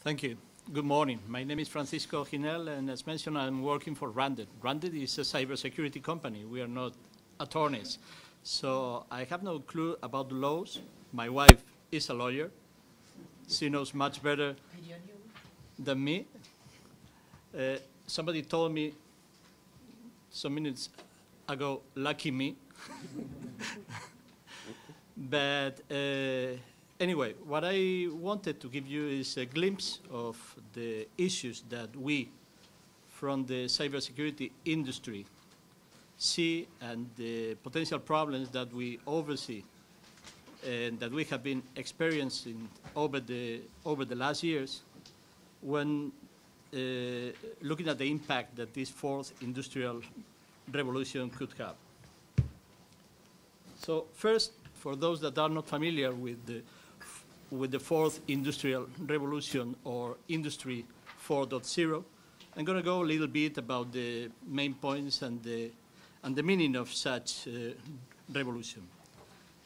Thank you. Good morning. My name is Francisco Ginel, and as mentioned, I'm working for Randed. Randed is a cybersecurity company. We are not attorneys. So I have no clue about the laws. My wife is a lawyer. She knows much better than me. Somebody told me some minutes ago, lucky me. But anyway, what I wanted to give you is a glimpse of the issues that we, from the cybersecurity industry, see and the potential problems that we oversee and that we have been experiencing over the last years when looking at the impact that this fourth industrial revolution could have. So first, for those that are not familiar with the fourth industrial revolution or Industry 4.0, I'm going to go a little bit about the main points and the meaning of such revolution.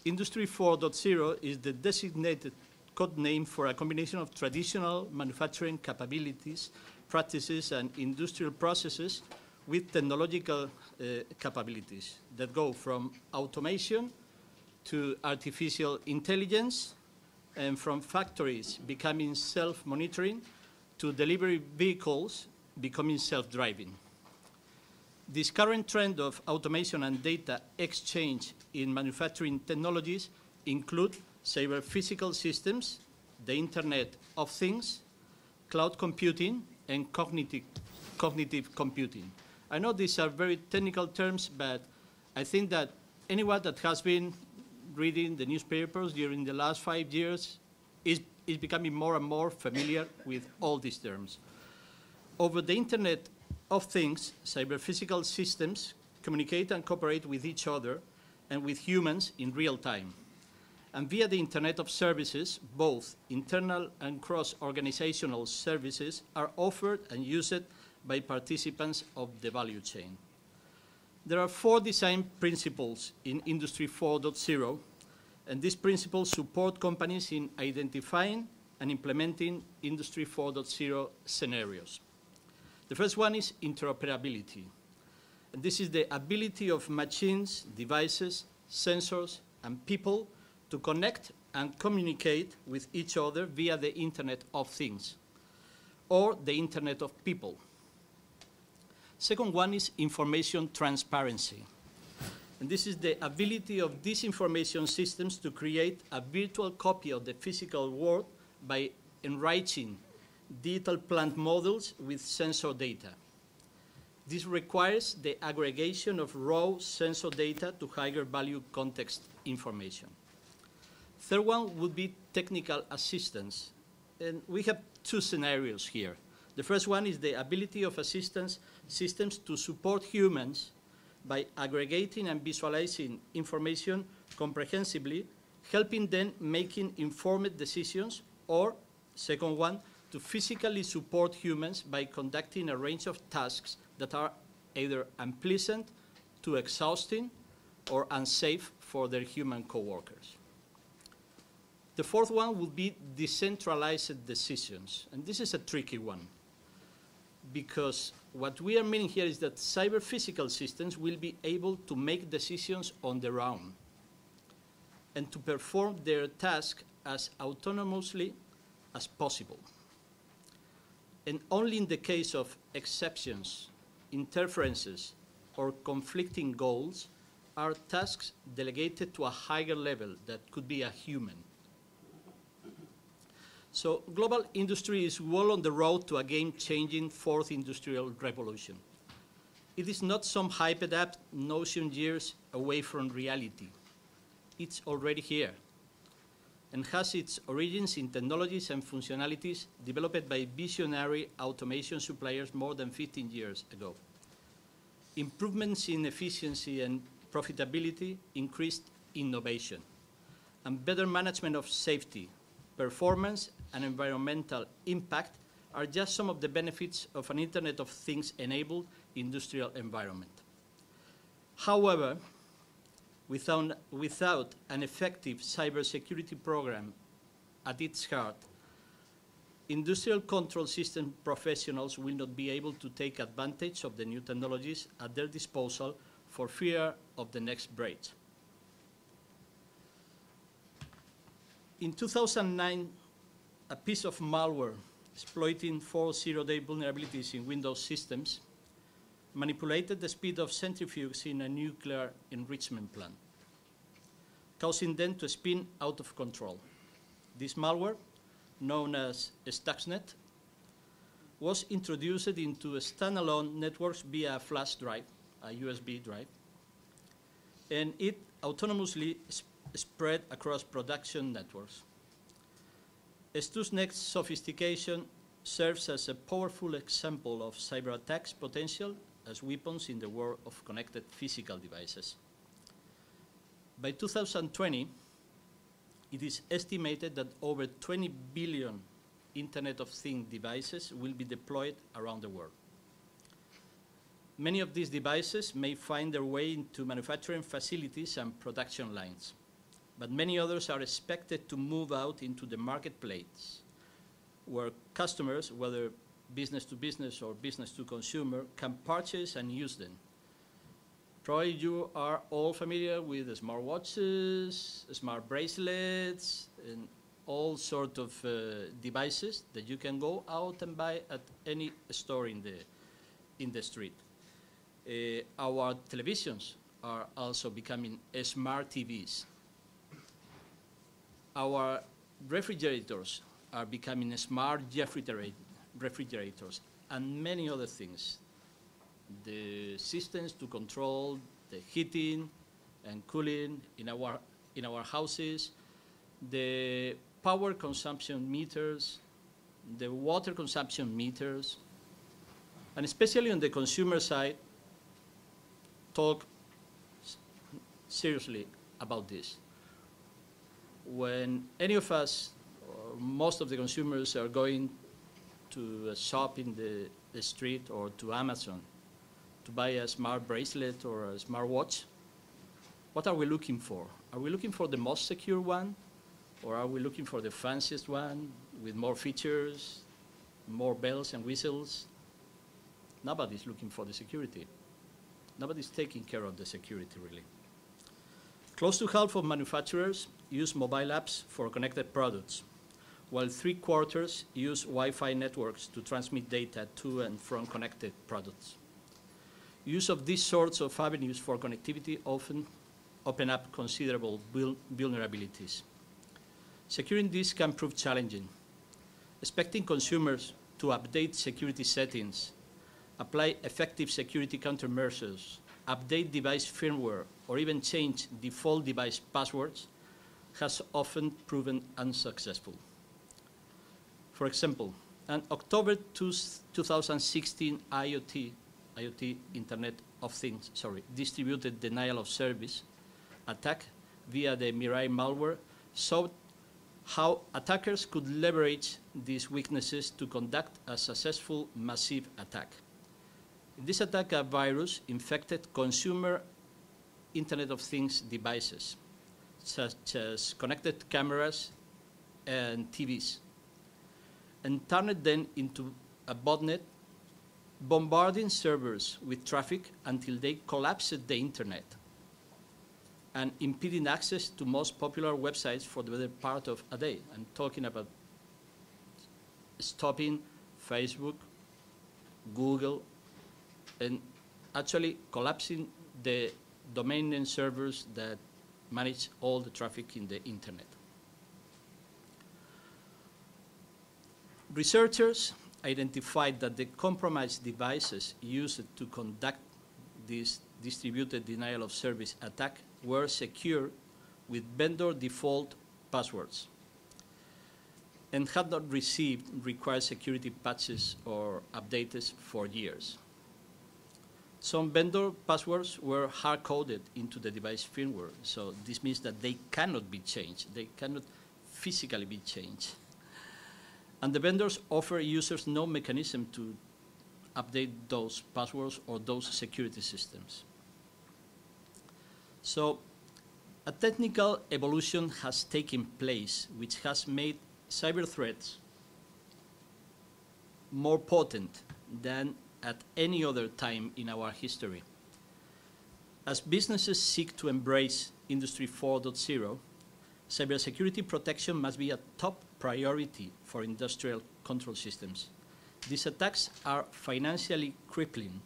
Industry 4.0 is the designated code name for a combination of traditional manufacturing capabilities, practices, and industrial processes with technological capabilities that go from automation to artificial intelligence, and from factories becoming self-monitoring to delivery vehicles becoming self-driving. This current trend of automation and data exchange in manufacturing technologies include cyber-physical systems, the Internet of Things, cloud computing, and cognitive computing. I know these are very technical terms, but I think that anyone that has been reading the newspapers during the last 5 years is becoming more and more familiar with all these terms. Over the Internet of Things, cyber-physical systems communicate and cooperate with each other and with humans in real time. And via the Internet of Services, both internal and cross-organizational services are offered and used by participants of the value chain. There are 4 design principles in Industry 4.0, and these principles support companies in identifying and implementing Industry 4.0 scenarios. The first one is interoperability. And this is the ability of machines, devices, sensors, and people to connect and communicate with each other via the Internet of Things, or the Internet of People. Second one is information transparency. And this is the ability of these information systems to create a virtual copy of the physical world by enriching digital plant models with sensor data. This requires the aggregation of raw sensor data to higher value context information. Third one would be technical assistance. And we have 2 scenarios here. The first one is the ability of assistance systems to support humans by aggregating and visualizing information comprehensively, helping them making informed decisions, or second one, to physically support humans by conducting a range of tasks that are either unpleasant, too exhausting, or unsafe for their human coworkers. The fourth one would be decentralized decisions, and this is a tricky one, because what we are meaning here is that cyber-physical systems will be able to make decisions on their own and to perform their task as autonomously as possible. And only in the case of exceptions, interferences, or conflicting goals are tasks delegated to a higher level that could be a human. So global industry is well on the road to a game-changing fourth industrial revolution. It is not some hyped-up notion years away from reality. It's already here and has its origins in technologies and functionalities developed by visionary automation suppliers more than 15 years ago. Improvements in efficiency and profitability, increased innovation, and better management of safety, performance, and environmental impact are just some of the benefits of an Internet of Things-enabled industrial environment. However, without an effective cybersecurity program at its heart, Industrial control system professionals will not be able to take advantage of the new technologies at their disposal for fear of the next breach. In 2009, a piece of malware exploiting 4 zero-day vulnerabilities in Windows systems manipulated the speed of centrifuges in a nuclear enrichment plant, causing them to spin out of control. This malware, known as Stuxnet, was introduced into standalone networks via a flash drive, a USB drive, and it autonomously spread across production networks. Stuxnet's sophistication serves as a powerful example of cyber attacks potential as weapons in the world of connected physical devices. By 2020, it is estimated that over 20 billion Internet of Things devices will be deployed around the world. Many of these devices may find their way into manufacturing facilities and production lines, but many others are expected to move out into the marketplace, where customers, whether business to business or business to consumer, can purchase and use them. Probably you are all familiar with smartwatches, smart bracelets, and all sorts of devices that you can go out and buy at any store in the street. Our televisions are also becoming smart TVs. Our refrigerators are becoming smart refrigerators, and many other things. The systems to control the heating and cooling in our houses, the power consumption meters, the water consumption meters, and especially on the consumer side, talk seriously about this. When any of us, or most of the consumers, are going to a shop in the street or to Amazon to buy a smart bracelet or a smart watch, what are we looking for? Are we looking for the most secure one, or are we looking for the fanciest one with more features, more bells and whistles? Nobody's looking for the security. Nobody's taking care of the security, really. Close to half of manufacturers use mobile apps for connected products, while 3/4 use Wi-Fi networks to transmit data to and from connected products. Use of these sorts of avenues for connectivity often open up considerable vulnerabilities. Securing this can prove challenging. Expecting consumers to update security settings, apply effective security countermeasures, update device firmware, or even change default device passwords has often proven unsuccessful. For example, an October 2016 IoT, Internet of Things, distributed denial of service attack via the Mirai malware showed how attackers could leverage these weaknesses to conduct a successful massive attack. In this attack, a virus infected consumer Internet of Things devices, such as connected cameras and TVs, and turned them into a botnet, bombarding servers with traffic until they collapsed the internet and impeding access to most popular websites for the better part of a day. I'm talking about stopping Facebook, Google, and actually collapsing the domain name servers that manage all the traffic in the internet. Researchers identified that the compromised devices used to conduct this distributed denial of service attack were secure with vendor default passwords and had not received required security patches or updates for years. Some vendor passwords were hard-coded into the device firmware, so this means that they cannot be changed. They cannot physically be changed. And the vendors offer users no mechanism to update those passwords or those security systems. So a technical evolution has taken place which has made cyber threats more potent than at any other time in our history. As businesses seek to embrace Industry 4.0, cybersecurity protection must be a top priority for industrial control systems. These attacks are financially crippling,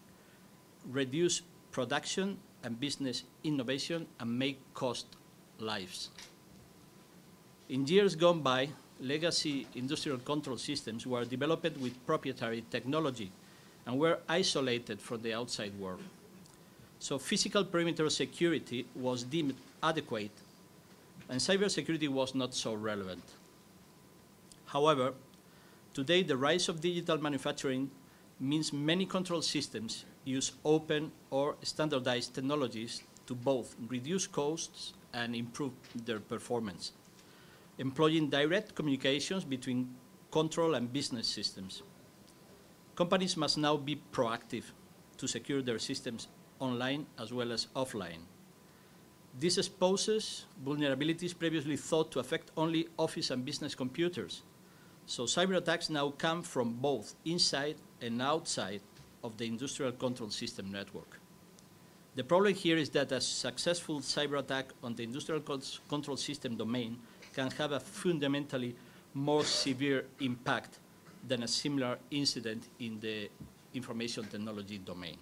reduce production and business innovation, and make cost lives. In years gone by, legacy industrial control systems were developed with proprietary technology and were isolated from the outside world. So physical perimeter security was deemed adequate, and cybersecurity was not so relevant. However, today the rise of digital manufacturing means many control systems use open or standardized technologies to both reduce costs and improve their performance, employing direct communications between control and business systems. Companies must now be proactive to secure their systems online as well as offline. This exposes vulnerabilities previously thought to affect only office and business computers. So cyber attacks now come from both inside and outside of the industrial control system network. The problem here is that a successful cyber attack on the industrial control system domain can have a fundamentally more severe impact than a similar incident in the information technology domain.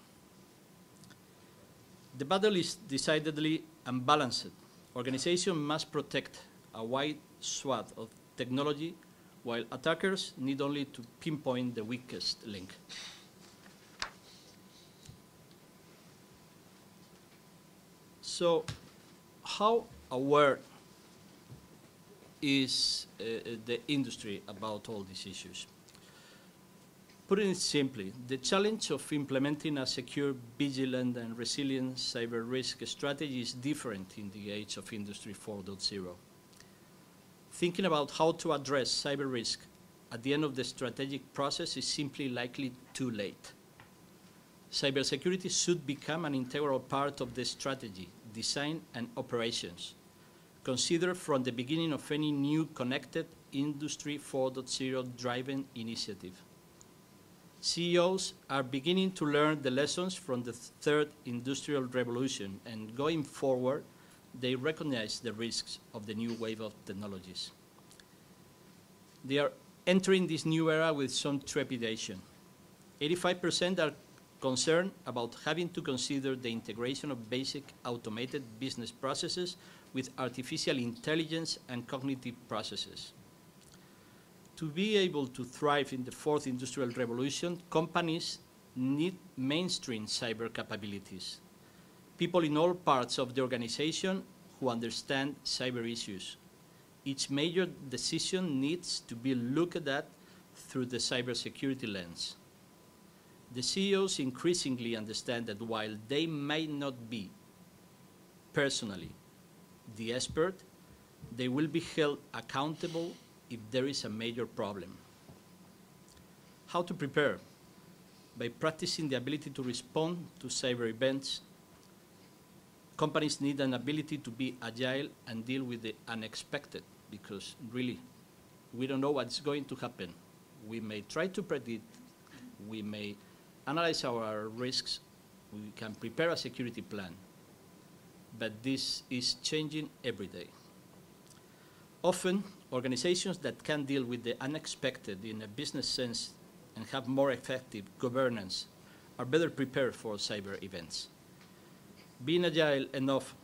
The battle is decidedly unbalanced. Organizations must protect a wide swath of technology, while attackers need only to pinpoint the weakest link. So, how aware is the industry about all these issues? Putting it simply, the challenge of implementing a secure, vigilant, and resilient cyber risk strategy is different in the age of Industry 4.0. Thinking about how to address cyber risk at the end of the strategic process is simply likely too late. Cybersecurity should become an integral part of the strategy, design, and operations, considered from the beginning of any new connected Industry 4.0 driven initiative. CEOs are beginning to learn the lessons from the third industrial revolution, and going forward, they recognize the risks of the new wave of technologies. They are entering this new era with some trepidation. 85% are concerned about having to consider the integration of basic automated business processes with artificial intelligence and cognitive processes. To be able to thrive in the fourth industrial revolution, companies need mainstream cyber capabilities. People in all parts of the organization who understand cyber issues. Each major decision needs to be looked at through the cybersecurity lens. The CEOs increasingly understand that while they may not be personally the expert, they will be held accountable if there is a major problem. How to prepare? By practicing the ability to respond to cyber events. Companies need an ability to be agile and deal with the unexpected, because really, we don't know what's going to happen. We may try to predict, we may analyze our risks, we can prepare a security plan, but this is changing every day. Often, organizations that can deal with the unexpected in a business sense and have more effective governance are better prepared for cyber events. Being agile enough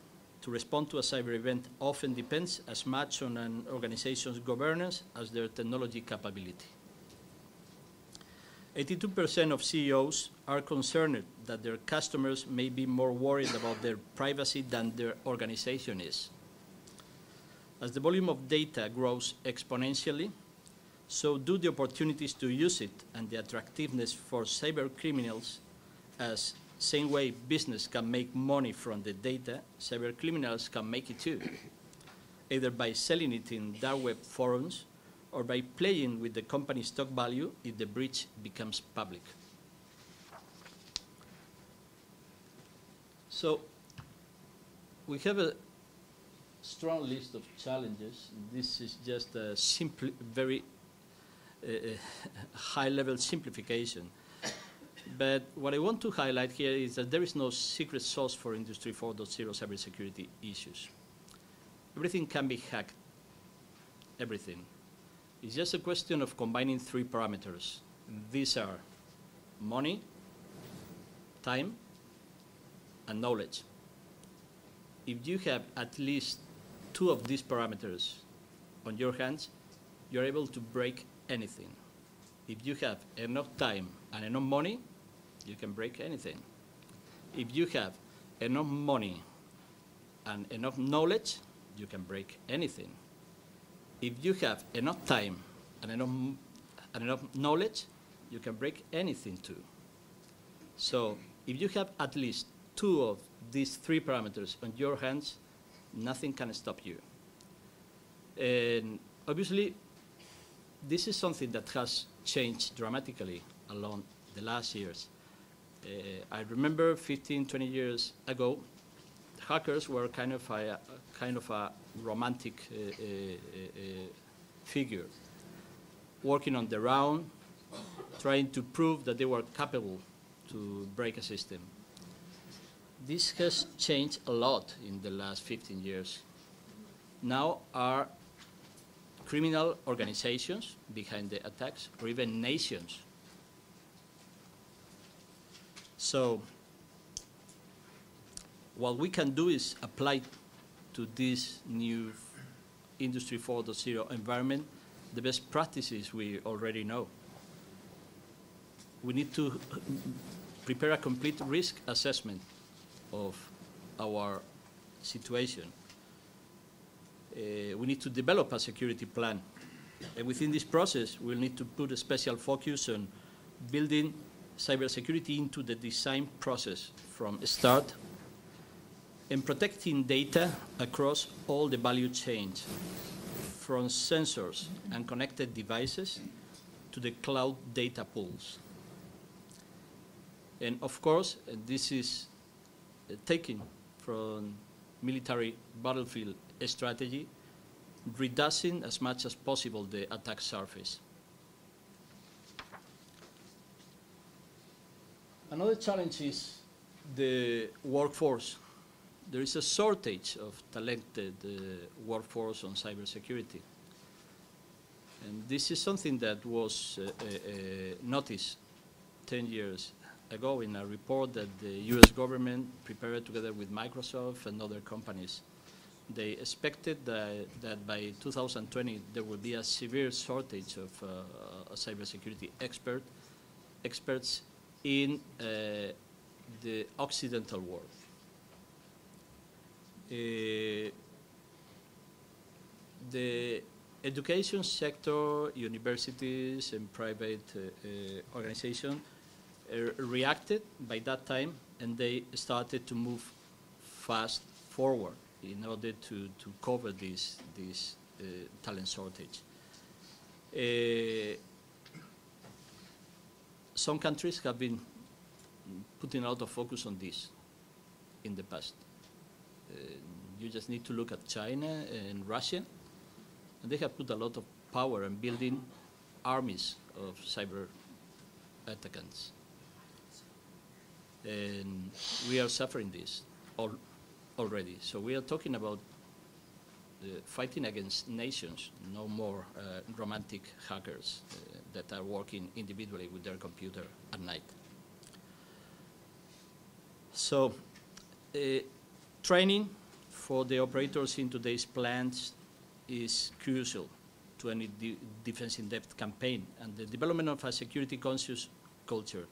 to respond to a cyber event often depends as much on an organization's governance as their technology capability. 82% of CEOs are concerned that their customers may be more worried about their privacy than their organization is. As the volume of data grows exponentially, so do the opportunities to use it and the attractiveness for cyber criminals. As same way business can make money from the data, cyber criminals can make it too, either by selling it in dark web forums or by playing with the company's stock value if the breach becomes public. So we have a strong list of challenges. This is just a simple, very high-level simplification. But what I want to highlight here is that there is no secret sauce for Industry 4.0 cybersecurity issues. Everything can be hacked, everything. It's just a question of combining three parameters. These are money, time, and knowledge. If you have at least two of these parameters on your hands, you're able to break anything. If you have enough time and enough money, you can break anything. If you have enough money and enough knowledge, you can break anything. If you have enough time and enough knowledge, you can break anything too. So if you have at least two of these three parameters on your hands, nothing can stop you. And obviously, this is something that has changed dramatically along the last years. I remember 15, 20 years ago, hackers were kind of a romantic figure, working on their own, trying to prove that they were capable to break a system. This has changed a lot in the last 15 years. Now are criminal organizations behind the attacks, or even nations. So what we can do is apply to this new Industry 4.0 environment the best practices we already know. We need to prepare a complete risk assessment of our situation. We need to develop a security plan. And within this process, we'll need to put a special focus on building cybersecurity into the design process from start and protecting data across all the value chains, from sensors and connected devices to the cloud data pools. And of course, this is taken from military battlefield strategy, reducing as much as possible the attack surface. Another challenge is the workforce. There is a shortage of talented workforce on cybersecurity. And this is something that was noticed 10 years ago in a report that the US government prepared together with Microsoft and other companies. They expected that by 2020 there would be a severe shortage of cybersecurity experts in the Occidental world. The education sector, universities and private organizations reacted by that time, and they started to move fast forward in order to cover this talent shortage. Some countries have been putting a lot of focus on this in the past. You just need to look at China and Russia, and they have put a lot of power in building armies of cyber attackants. And we are suffering this already. So we are talking about fighting against nations, no more romantic hackers that are working individually with their computer at night. So training for the operators in today's plants is crucial to any defense in-depth campaign and the development of a security-conscious culture.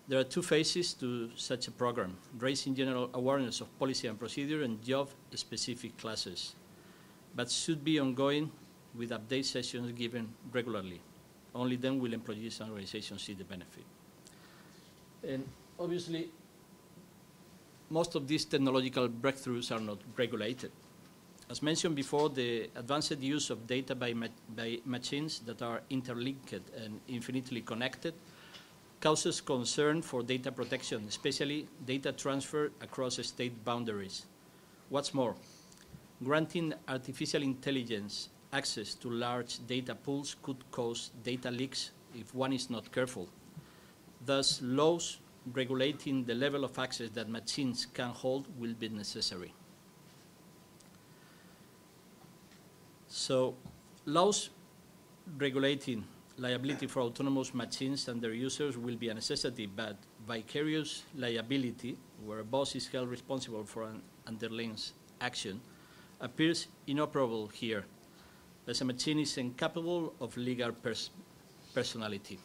There are two phases to such a program: raising general awareness of policy and procedure and job-specific classes, but should be ongoing with update sessions given regularly. Only then will employees and organizations see the benefit. And obviously, most of these technological breakthroughs are not regulated. As mentioned before, the advanced use of data by machines that are interlinked and infinitely connected causes concern for data protection, especially data transfer across state boundaries. What's more, granting artificial intelligence access to large data pools could cause data leaks if one is not careful. Thus, laws regulating the level of access that machines can hold will be necessary. So, laws regulating liability for autonomous machines and their users will be a necessity, but vicarious liability, where a boss is held responsible for an underling's action, appears inoperable here, as a machine is incapable of legal personality.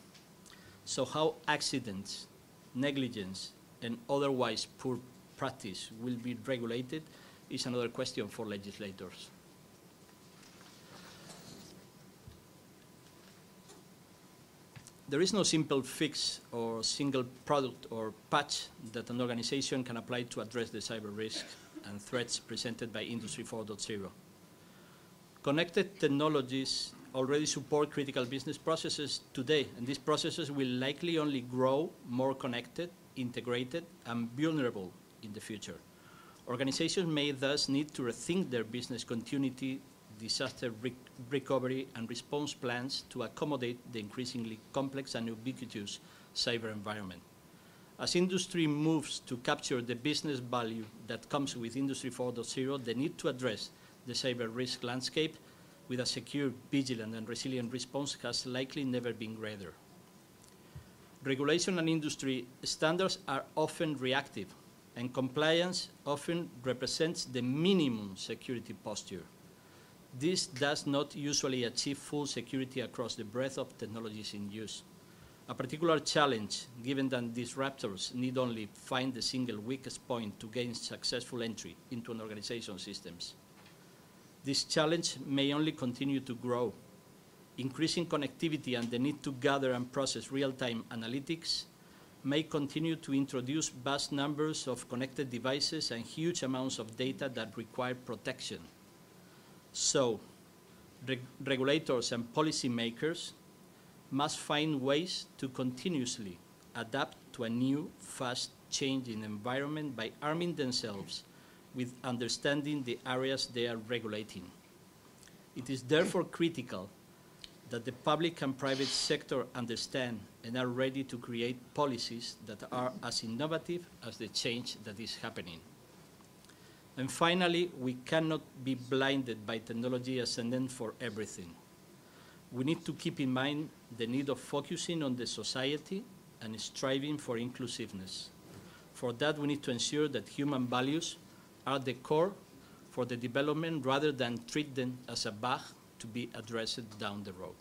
So how accidents, negligence, and otherwise poor practice will be regulated is another question for legislators. There is no simple fix or single product or patch that an organization can apply to address the cyber risks and threats presented by Industry 4.0. Connected technologies already support critical business processes today, and these processes will likely only grow more connected, integrated, and vulnerable in the future. Organizations may thus need to rethink their business continuity, disaster recovery, and response plans to accommodate the increasingly complex and ubiquitous cyber environment. As industry moves to capture the business value that comes with Industry 4.0, the need to address the cyber risk landscape with a secure, vigilant, and resilient response has likely never been greater. Regulation and industry standards are often reactive, and compliance often represents the minimum security posture. This does not usually achieve full security across the breadth of technologies in use. A particular challenge, given that disruptors need only find the single weakest point to gain successful entry into an organization's systems. This challenge may only continue to grow. Increasing connectivity and the need to gather and process real-time analytics may continue to introduce vast numbers of connected devices and huge amounts of data that require protection. So, regulators and policymakers must find ways to continuously adapt to a new, fast-changing environment by arming themselves with understanding the areas they are regulating. It is therefore critical that the public and private sector understand and are ready to create policies that are as innovative as the change that is happening. And finally, we cannot be blinded by technology as an end for everything. We need to keep in mind the need of focusing on the society and striving for inclusiveness. For that, we need to ensure that human values are the core for the development rather than treat them as a bug to be addressed down the road.